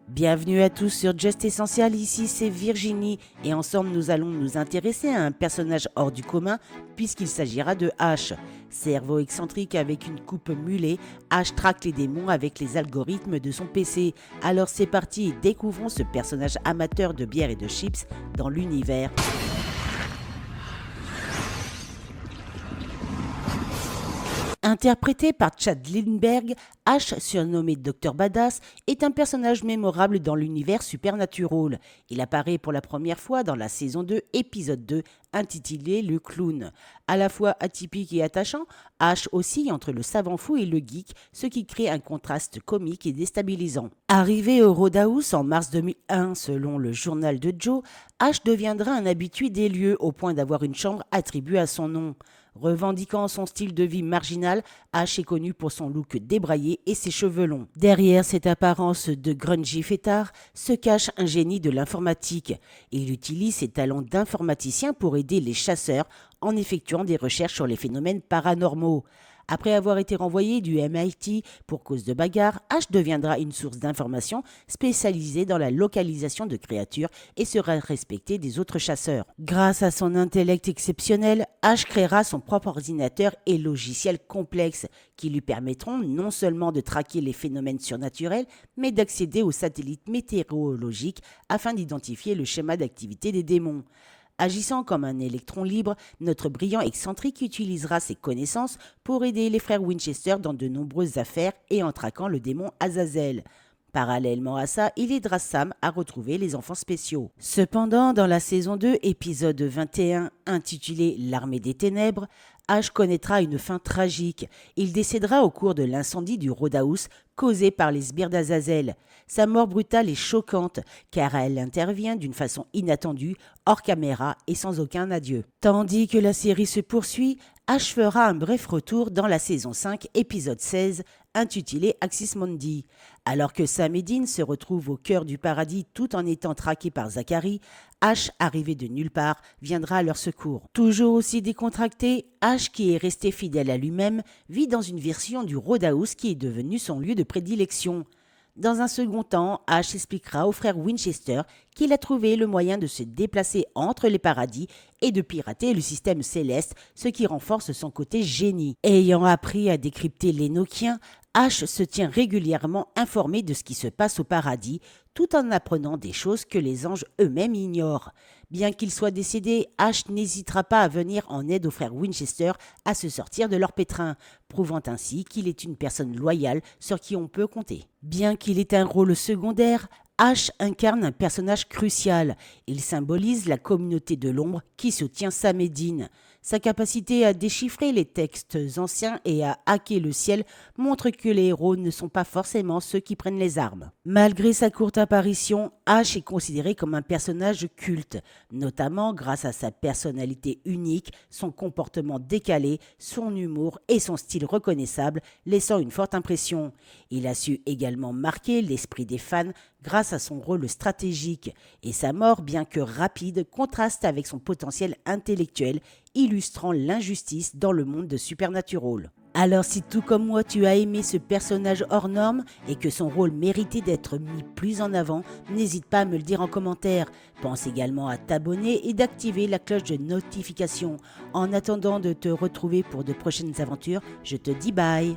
Bienvenue à tous sur Just Essential, ici c'est Virginie et ensemble nous allons nous intéresser à un personnage hors du commun puisqu'il s'agira de Ash. Cerveau excentrique avec une coupe mulet, Ash traque les démons avec les algorithmes de son PC. Alors c'est parti, découvrons ce personnage amateur de bière et de chips dans l'univers. Interprété par Chad Lindbergh, Ash, surnommé Dr Badass, est un personnage mémorable dans l'univers Supernatural. Il apparaît pour la première fois dans la saison 2, épisode 2, intitulé Le Clown. À la fois atypique et attachant, Ash oscille entre le savant fou et le geek, ce qui crée un contraste comique et déstabilisant. Arrivé au Roadhouse en mars 2001, selon le journal de Joe, Ash deviendra un habitué des lieux au point d'avoir une chambre attribuée à son nom. Revendiquant son style de vie marginal, Ash est connu pour son look débraillé et ses cheveux longs. Derrière cette apparence de grungy fêtard se cache un génie de l'informatique. Il utilise ses talents d'informaticien pour aider les chasseurs en effectuant des recherches sur les phénomènes paranormaux. Après avoir été renvoyé du MIT pour cause de bagarre, Ash deviendra une source d'information spécialisée dans la localisation de créatures et sera respecté des autres chasseurs. Grâce à son intellect exceptionnel, Ash créera son propre ordinateur et logiciel complexe qui lui permettront non seulement de traquer les phénomènes surnaturels, mais d'accéder aux satellites météorologiques afin d'identifier le schéma d'activité des démons. Agissant comme un électron libre, notre brillant excentrique utilisera ses connaissances pour aider les frères Winchester dans de nombreuses affaires et en traquant le démon Azazel. Parallèlement à ça, il aidera Sam à retrouver les enfants spéciaux. Cependant, dans la saison 2, épisode 21, intitulé L'Armée des Ténèbres, Ash connaîtra une fin tragique. Il décédera au cours de l'incendie du Roadhouse causé par les sbires d'Azazel. Sa mort brutale est choquante car elle intervient d'une façon inattendue, hors caméra et sans aucun adieu. Tandis que la série se poursuit, Ash fera un bref retour dans la saison 5, épisode 16, intitulé Axis Mundi. Alors que Sam et Dean se retrouvent au cœur du paradis tout en étant traqués par Zachary, Ash, arrivé de nulle part, viendra à leur secours. Toujours aussi décontracté, Ash, qui est resté fidèle à lui-même, vit dans une version du Roadhouse qui est devenu son lieu de prédilection. Dans un second temps, Ash expliquera au frère Winchester qu'il a trouvé le moyen de se déplacer entre les paradis et de pirater le système céleste, ce qui renforce son côté génie. Ayant appris à décrypter l'Énochien, Ash se tient régulièrement informé de ce qui se passe au paradis, tout en apprenant des choses que les anges eux-mêmes ignorent. Bien qu'il soit décédé, Ash n'hésitera pas à venir en aide aux frères Winchester à se sortir de leur pétrin, prouvant ainsi qu'il est une personne loyale sur qui on peut compter. Bien qu'il ait un rôle secondaire, Ash incarne un personnage crucial. Il symbolise la communauté de l'ombre qui soutient Sam et Dean. Sa capacité à déchiffrer les textes anciens et à hacker le ciel montre que les héros ne sont pas forcément ceux qui prennent les armes. Malgré sa courte apparition, Ash est considéré comme un personnage culte, notamment grâce à sa personnalité unique, son comportement décalé, son humour et son style reconnaissable, laissant une forte impression. Il a su également marquer l'esprit des fans grâce à son rôle stratégique, et sa mort, bien que rapide, contraste avec son potentiel intellectuel, illustrant l'injustice dans le monde de Supernatural. Alors si tout comme moi tu as aimé ce personnage hors norme et que son rôle méritait d'être mis plus en avant, n'hésite pas à me le dire en commentaire. Pense également à t'abonner et d'activer la cloche de notification. En attendant de te retrouver pour de prochaines aventures, je te dis bye.